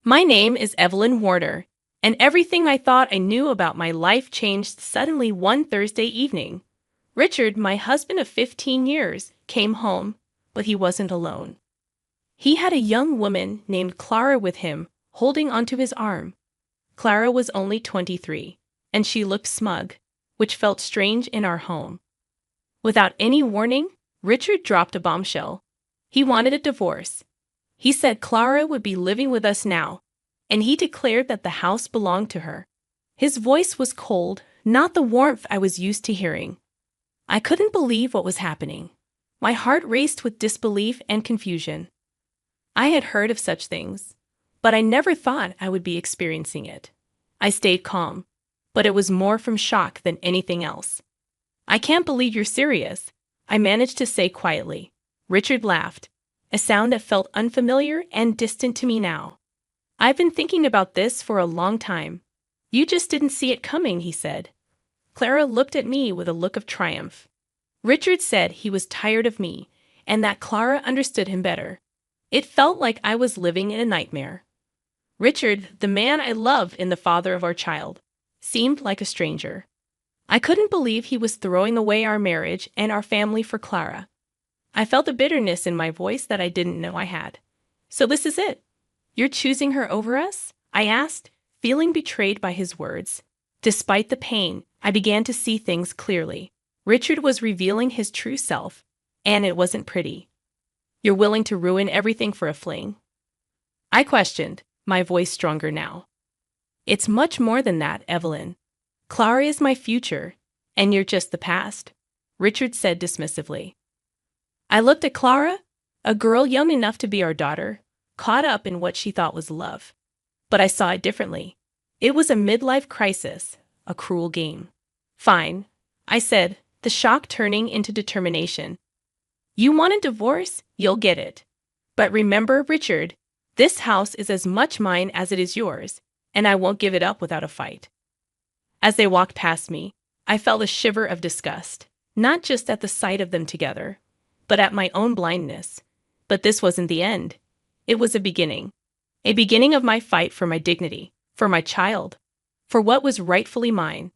My name is Evelyn Warner, and everything I thought I knew about my life changed suddenly one Thursday evening. Richard, my husband of 15 years, came home, but he wasn't alone. He had a young woman named Clara with him, holding onto his arm. Clara was only 23, and she looked smug, which felt strange in our home. Without any warning, Richard dropped a bombshell. He wanted a divorce. He said Clara would be living with us now, and he declared that the house belonged to her. His voice was cold, not the warmth I was used to hearing. I couldn't believe what was happening. My heart raced with disbelief and confusion. I had heard of such things, but I never thought I would be experiencing it. I stayed calm, but it was more from shock than anything else. "I can't believe you're serious," I managed to say quietly. Richard laughed, a sound that felt unfamiliar and distant to me now. "I've been thinking about this for a long time. You just didn't see it coming," he said. Clara looked at me with a look of triumph. Richard said he was tired of me, and that Clara understood him better. It felt like I was living in a nightmare. Richard, the man I loved and the father of our child, seemed like a stranger. I couldn't believe he was throwing away our marriage and our family for Clara. I felt a bitterness in my voice that I didn't know I had. "So this is it? You're choosing her over us?" I asked, feeling betrayed by his words. Despite the pain, I began to see things clearly. Richard was revealing his true self, and it wasn't pretty. "You're willing to ruin everything for a fling?" I questioned, my voice stronger now. "It's much more than that, Evelyn. Clara is my future, and you're just the past," Richard said dismissively. I looked at Clara, a girl young enough to be our daughter, caught up in what she thought was love. But I saw it differently. It was a midlife crisis, a cruel game. "Fine," I said, the shock turning into determination. "You want a divorce? You'll get it. But remember, Richard, this house is as much mine as it is yours, and I won't give it up without a fight." As they walked past me, I felt a shiver of disgust, not just at the sight of them together, but at my own blindness. But this wasn't the end. It was a beginning of my fight for my dignity, for my child, for what was rightfully mine.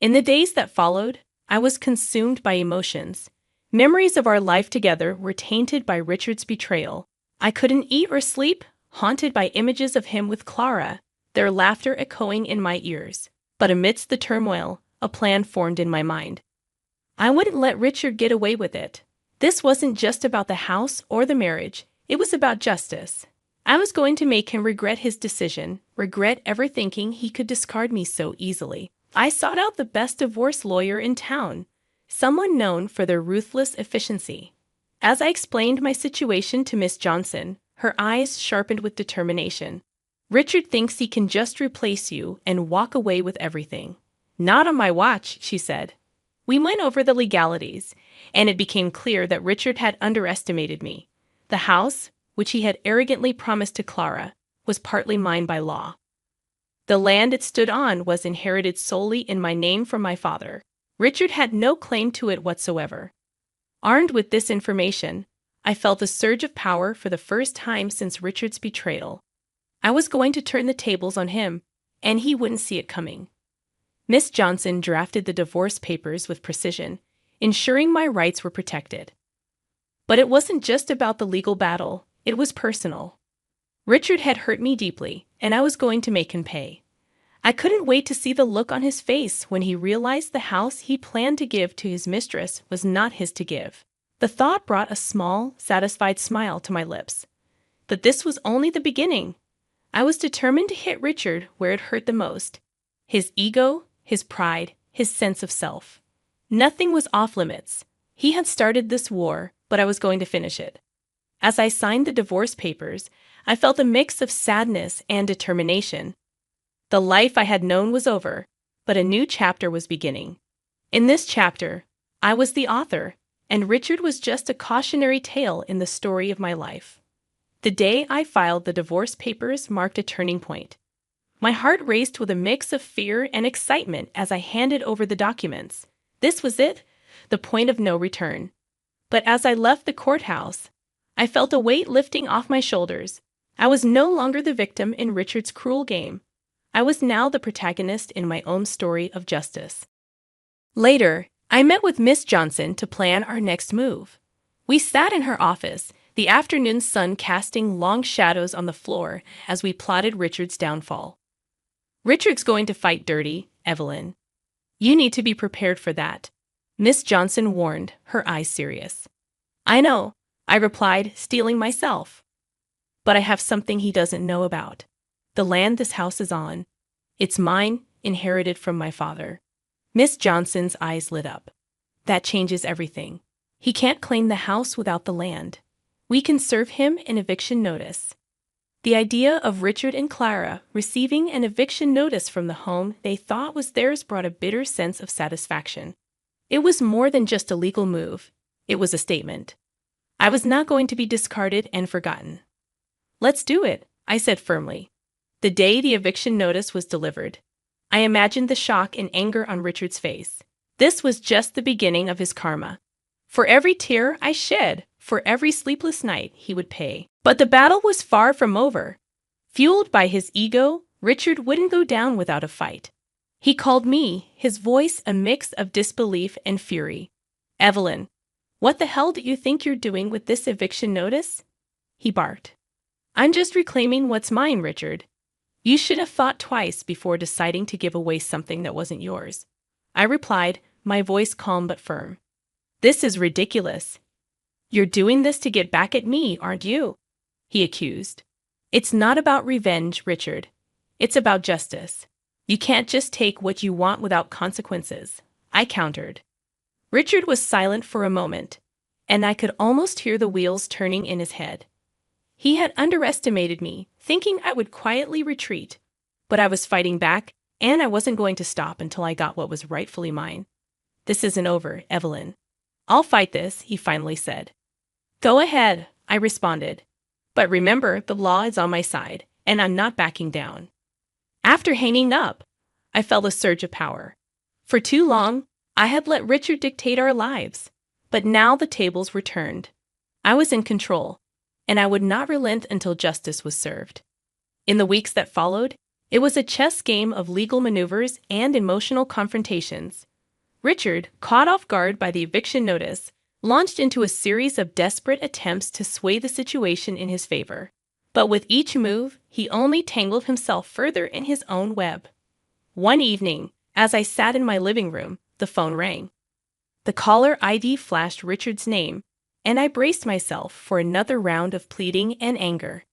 In the days that followed, I was consumed by emotions. Memories of our life together were tainted by Richard's betrayal. I couldn't eat or sleep, haunted by images of him with Clara, their laughter echoing in my ears. But amidst the turmoil, a plan formed in my mind. I wouldn't let Richard get away with it. This wasn't just about the house or the marriage, it was about justice. I was going to make him regret his decision, regret ever thinking he could discard me so easily. I sought out the best divorce lawyer in town, someone known for their ruthless efficiency. As I explained my situation to Miss Johnson, her eyes sharpened with determination. "Richard thinks he can just replace you and walk away with everything." "Not on my watch," she said. We went over the legalities, and it became clear that Richard had underestimated me. The house, which he had arrogantly promised to Clara, was partly mine by law. The land it stood on was inherited solely in my name from my father. Richard had no claim to it whatsoever. Armed with this information, I felt a surge of power for the first time since Richard's betrayal. I was going to turn the tables on him, and he wouldn't see it coming. Miss Johnson drafted the divorce papers with precision, ensuring my rights were protected. But it wasn't just about the legal battle, it was personal. Richard had hurt me deeply, and I was going to make him pay. I couldn't wait to see the look on his face when he realized the house he planned to give to his mistress was not his to give. The thought brought a small, satisfied smile to my lips. But this was only the beginning. I was determined to hit Richard where it hurt the most: his ego, his pride, his sense of self. Nothing was off limits. He had started this war, but I was going to finish it. As I signed the divorce papers, I felt a mix of sadness and determination. The life I had known was over, but a new chapter was beginning. In this chapter, I was the author, and Richard was just a cautionary tale in the story of my life. The day I filed the divorce papers marked a turning point. My heart raced with a mix of fear and excitement as I handed over the documents. This was it, the point of no return. But as I left the courthouse, I felt a weight lifting off my shoulders. I was no longer the victim in Richard's cruel game. I was now the protagonist in my own story of justice. Later, I met with Miss Johnson to plan our next move. We sat in her office, the afternoon sun casting long shadows on the floor as we plotted Richard's downfall. "Richard's going to fight dirty, Evelyn. You need to be prepared for that," Miss Johnson warned, her eyes serious. "I know," I replied, steeling myself. "But I have something he doesn't know about. The land this house is on. It's mine, inherited from my father." Miss Johnson's eyes lit up. "That changes everything. He can't claim the house without the land. We can serve him an eviction notice." The idea of Richard and Clara receiving an eviction notice from the home they thought was theirs brought a bitter sense of satisfaction. It was more than just a legal move. It was a statement. I was not going to be discarded and forgotten. "Let's do it," I said firmly. The day the eviction notice was delivered, I imagined the shock and anger on Richard's face. This was just the beginning of his karma. For every tear I shed, for every sleepless night, he would pay. But the battle was far from over. Fueled by his ego, Richard wouldn't go down without a fight. He called me, his voice a mix of disbelief and fury. "Evelyn, what the hell do you think you're doing with this eviction notice?" he barked. "I'm just reclaiming what's mine, Richard. You should have thought twice before deciding to give away something that wasn't yours," I replied, my voice calm but firm. "This is ridiculous. You're doing this to get back at me, aren't you?" he accused. "It's not about revenge, Richard. It's about justice. You can't just take what you want without consequences," I countered. Richard was silent for a moment, and I could almost hear the wheels turning in his head. He had underestimated me, thinking I would quietly retreat. But I was fighting back, and I wasn't going to stop until I got what was rightfully mine. "This isn't over, Evelyn. I'll fight this," he finally said. "Go ahead," I responded. "But remember, the law is on my side, and I'm not backing down." After hanging up, I felt a surge of power. For too long, I had let Richard dictate our lives. But now the tables were turned. I was in control, and I would not relent until justice was served. In the weeks that followed, it was a chess game of legal maneuvers and emotional confrontations. Richard, caught off guard by the eviction notice, launched into a series of desperate attempts to sway the situation in his favor. But with each move, he only tangled himself further in his own web. One evening, as I sat in my living room, the phone rang. The caller ID flashed Richard's name, and I braced myself for another round of pleading and anger.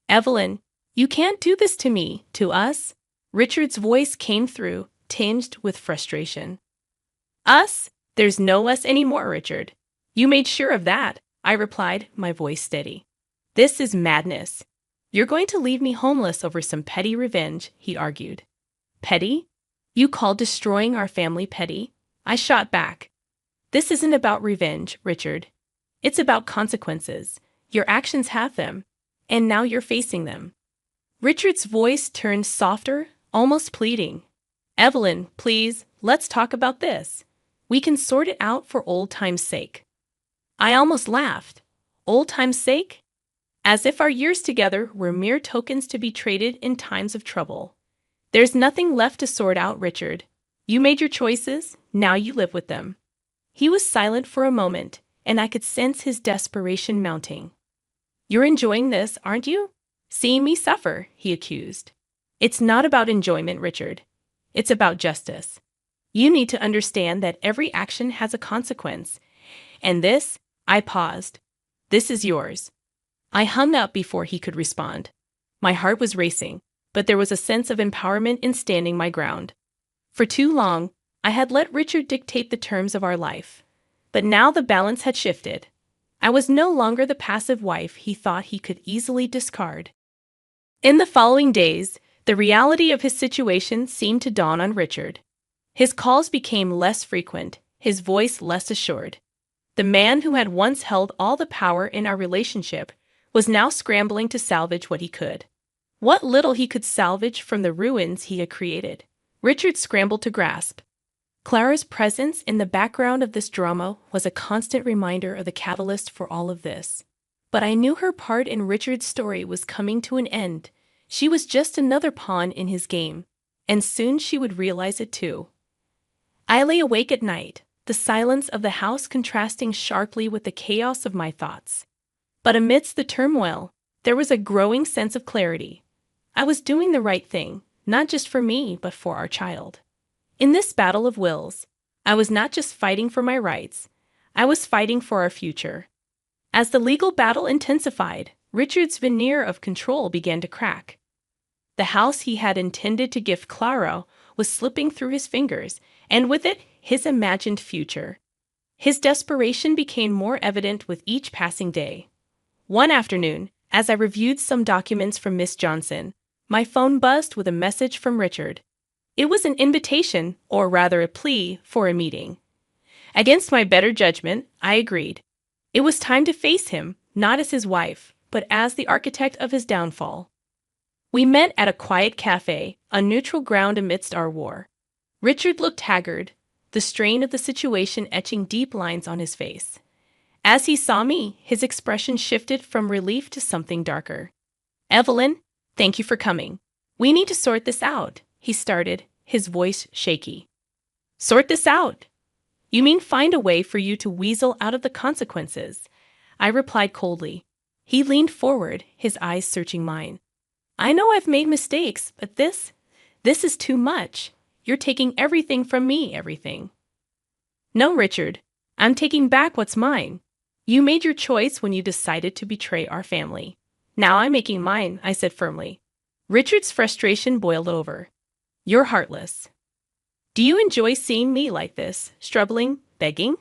"Evelyn, you can't do this to me, to us." Richard's voice came through, tinged with frustration. "Us? There's no us anymore, Richard. You made sure of that," I replied, my voice steady. "This is madness. You're going to leave me homeless over some petty revenge," he argued. "Petty? You call destroying our family petty?" I shot back. "This isn't about revenge, Richard. It's about consequences. Your actions have them, and now you're facing them." Richard's voice turned softer, almost pleading. "Evelyn, please, let's talk about this. We can sort it out for old time's sake." I almost laughed. Old time's sake? As if our years together were mere tokens to be traded in times of trouble. "There's nothing left to sort out, Richard. You made your choices, now you live with them." He was silent for a moment, and I could sense his desperation mounting. "You're enjoying this, aren't you? Seeing me suffer," he accused. "It's not about enjoyment, Richard. It's about justice. You need to understand that every action has a consequence. And this," I paused, "this is yours." I hung up before he could respond. My heart was racing, but there was a sense of empowerment in standing my ground. For too long, I had let Richard dictate the terms of our life. But now the balance had shifted. I was no longer the passive wife he thought he could easily discard. In the following days, the reality of his situation seemed to dawn on Richard. His calls became less frequent, his voice less assured. The man who had once held all the power in our relationship was now scrambling to salvage what he could. What little he could salvage from the ruins he had created, Richard scrambled to grasp. Clara's presence in the background of this drama was a constant reminder of the catalyst for all of this. But I knew her part in Richard's story was coming to an end. She was just another pawn in his game, and soon she would realize it too. I lay awake at night, the silence of the house contrasting sharply with the chaos of my thoughts. But amidst the turmoil, there was a growing sense of clarity. I was doing the right thing, not just for me, but for our child. In this battle of wills, I was not just fighting for my rights, I was fighting for our future. As the legal battle intensified, Richard's veneer of control began to crack. The house he had intended to give Clara was slipping through his fingers, and with it, his imagined future. His desperation became more evident with each passing day. One afternoon, as I reviewed some documents from Miss Johnson, my phone buzzed with a message from Richard. It was an invitation, or rather a plea, for a meeting. Against my better judgment, I agreed. It was time to face him, not as his wife, but as the architect of his downfall. We met at a quiet cafe, on neutral ground amidst our war. Richard looked haggard, the strain of the situation etching deep lines on his face. As he saw me, his expression shifted from relief to something darker. "Evelyn, thank you for coming. We need to sort this out," he started, his voice shaky. "Sort this out? You mean find a way for you to weasel out of the consequences?" I replied coldly. He leaned forward, his eyes searching mine. "I know I've made mistakes, but this is too much. You're taking everything from me, everything." "No, Richard. I'm taking back what's mine. You made your choice when you decided to betray our family. Now I'm making mine," I said firmly. Richard's frustration boiled over. "You're heartless. Do you enjoy seeing me like this, struggling, begging?"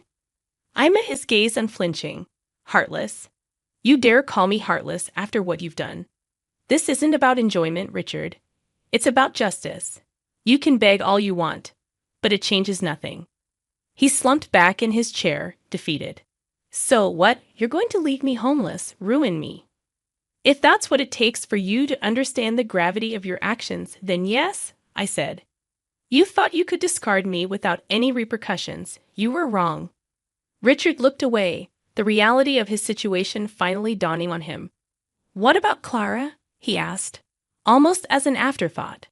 I met his gaze unflinching. "Heartless? You dare call me heartless after what you've done? This isn't about enjoyment, Richard. It's about justice. You can beg all you want, but it changes nothing." He slumped back in his chair, defeated. "So what? You're going to leave me homeless, ruin me? If that's what it takes for you to understand the gravity of your actions, then yes," I said. "You thought you could discard me without any repercussions. You were wrong." Richard looked away, the reality of his situation finally dawning on him. "What about Clara?" he asked, almost as an afterthought.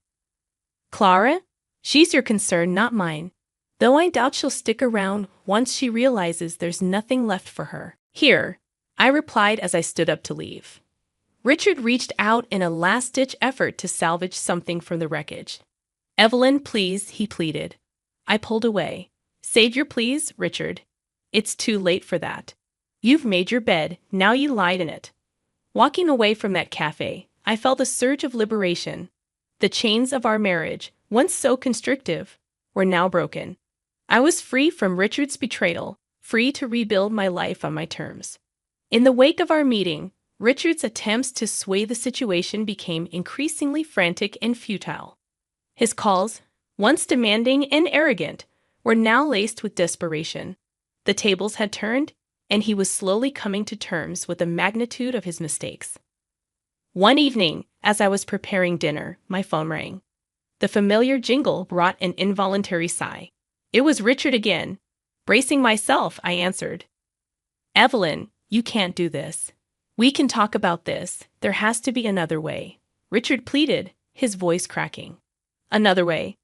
"Clara? She's your concern, not mine. Though I doubt she'll stick around once she realizes there's nothing left for her." "Here," I replied as I stood up to leave. Richard reached out in a last-ditch effort to salvage something from the wreckage. "Evelyn, please," he pleaded. I pulled away. "Save your pleas, Richard. It's too late for that. You've made your bed, now you lie in it." Walking away from that cafe, I felt a surge of liberation. The chains of our marriage, once so constrictive, were now broken. I was free from Richard's betrayal, free to rebuild my life on my terms. In the wake of our meeting, Richard's attempts to sway the situation became increasingly frantic and futile. His calls, once demanding and arrogant, were now laced with desperation. The tables had turned, and he was slowly coming to terms with the magnitude of his mistakes. One evening, as I was preparing dinner, my phone rang. The familiar jingle brought an involuntary sigh. It was Richard again. Bracing myself, I answered. "Evelyn, you can't do this. We can talk about this. There has to be another way," Richard pleaded, his voice cracking. "Another way?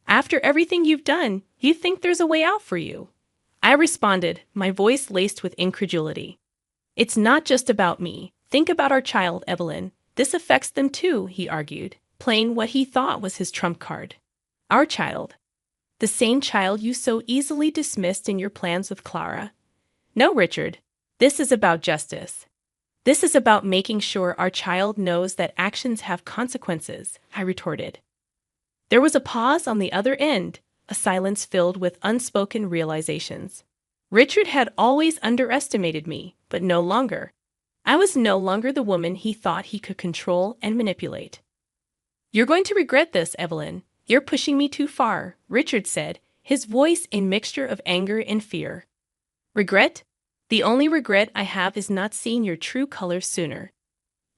After everything you've done, you think there's a way out for you?" I responded, my voice laced with incredulity. "It's not just about me. Think about our child, Evelyn. This affects them too," he argued, playing what he thought was his trump card. "Our child. The same child you so easily dismissed in your plans with Clara. No, Richard. This is about justice. This is about making sure our child knows that actions have consequences," I retorted. There was a pause on the other end, a silence filled with unspoken realizations. Richard had always underestimated me, but no longer. I was no longer the woman he thought he could control and manipulate. "You're going to regret this, Evelyn. You're pushing me too far," Richard said, his voice a mixture of anger and fear. "Regret? The only regret I have is not seeing your true colors sooner.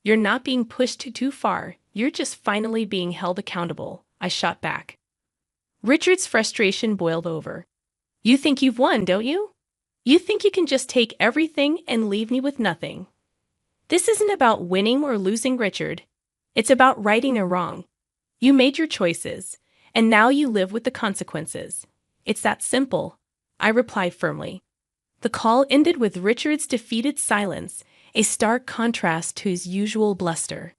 You're not being pushed too far. You're just finally being held accountable," I shot back. Richard's frustration boiled over. "You think you've won, don't you? You think you can just take everything and leave me with nothing?" This isn't about winning or losing, Richard. It's about righting a wrong. You made your choices, and now you live with the consequences. It's that simple, I replied firmly. The call ended with Richard's defeated silence, a stark contrast to his usual bluster.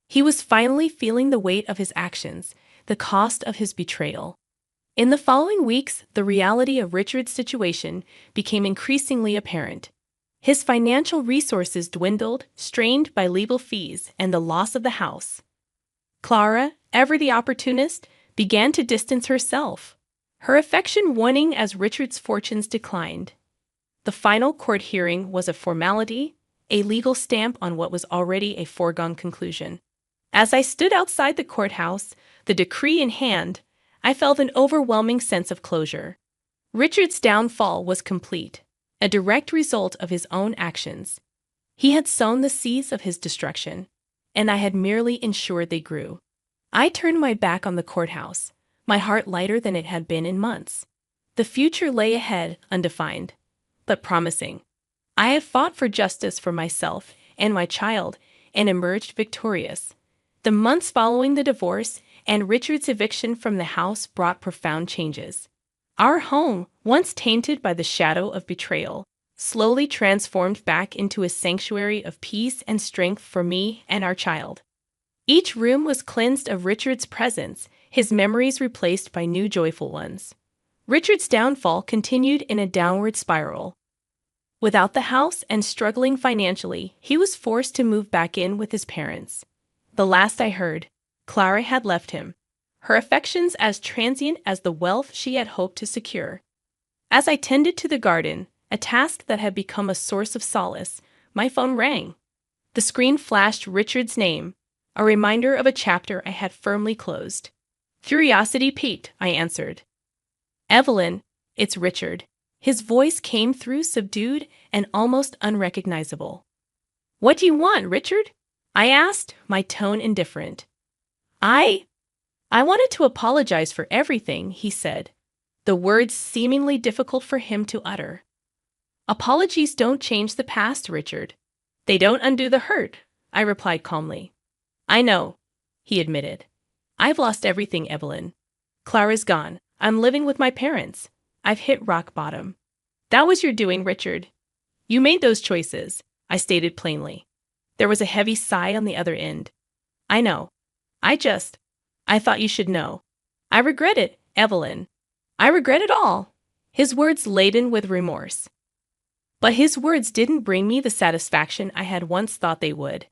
He was finally feeling the weight of his actions, the cost of his betrayal. In the following weeks, the reality of Richard's situation became increasingly apparent. His financial resources dwindled, strained by legal fees and the loss of the house. Clara, ever the opportunist, began to distance herself, her affection waning as Richard's fortunes declined. The final court hearing was a formality, a legal stamp on what was already a foregone conclusion. As I stood outside the courthouse, the decree in hand, I felt an overwhelming sense of closure. Richard's downfall was complete, a direct result of his own actions. He had sown the seeds of his destruction, and I had merely ensured they grew. I turned my back on the courthouse, my heart lighter than it had been in months. The future lay ahead, undefined, but promising. I had fought for justice for myself and my child and emerged victorious. The months following the divorce and Richard's eviction from the house brought profound changes. Our home, once tainted by the shadow of betrayal, slowly transformed back into a sanctuary of peace and strength for me and our child. Each room was cleansed of Richard's presence, his memories replaced by new joyful ones. Richard's downfall continued in a downward spiral. Without the house and struggling financially, he was forced to move back in with his parents. The last I heard, Clara had left him, her affections as transient as the wealth she had hoped to secure. As I tended to the garden, a task that had become a source of solace, my phone rang. The screen flashed Richard's name, a reminder of a chapter I had firmly closed. Curiosity piqued, I answered. Evelyn, it's Richard. His voice came through subdued and almost unrecognizable. What do you want, Richard? I asked, my tone indifferent. I wanted to apologize for everything, he said, the words seemingly difficult for him to utter. Apologies don't change the past, Richard. They don't undo the hurt, I replied calmly. I know, he admitted. I've lost everything, Evelyn. Clara's gone. I'm living with my parents. I've hit rock bottom. That was your doing, Richard. You made those choices, I stated plainly. There was a heavy sigh on the other end. I know. I thought you should know. I regret it, Evelyn. I regret it all. His words laden with remorse. But his words didn't bring me the satisfaction I had once thought they would.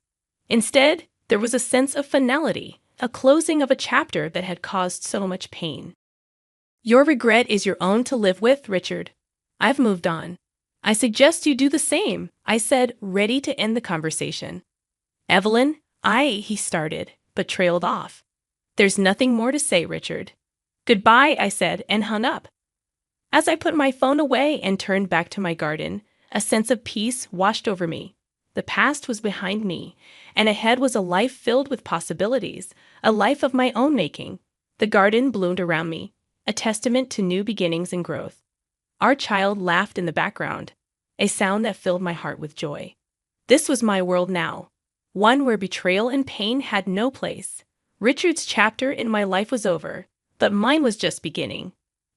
Instead, there was a sense of finality, a closing of a chapter that had caused so much pain. Your regret is your own to live with, Richard. I've moved on. I suggest you do the same, I said, ready to end the conversation. Evelyn, he started, but trailed off. There's nothing more to say, Richard. Goodbye, I said, and hung up. As I put my phone away and turned back to my garden, a sense of peace washed over me. The past was behind me, and ahead was a life filled with possibilities, a life of my own making. The garden bloomed around me, a testament to new beginnings and growth. Our child laughed in the background, a sound that filled my heart with joy. This was my world now, one where betrayal and pain had no place. Richard's chapter in my life was over, but mine was just beginning.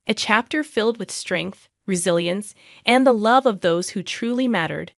A chapter filled with strength, resilience, and the love of those who truly mattered.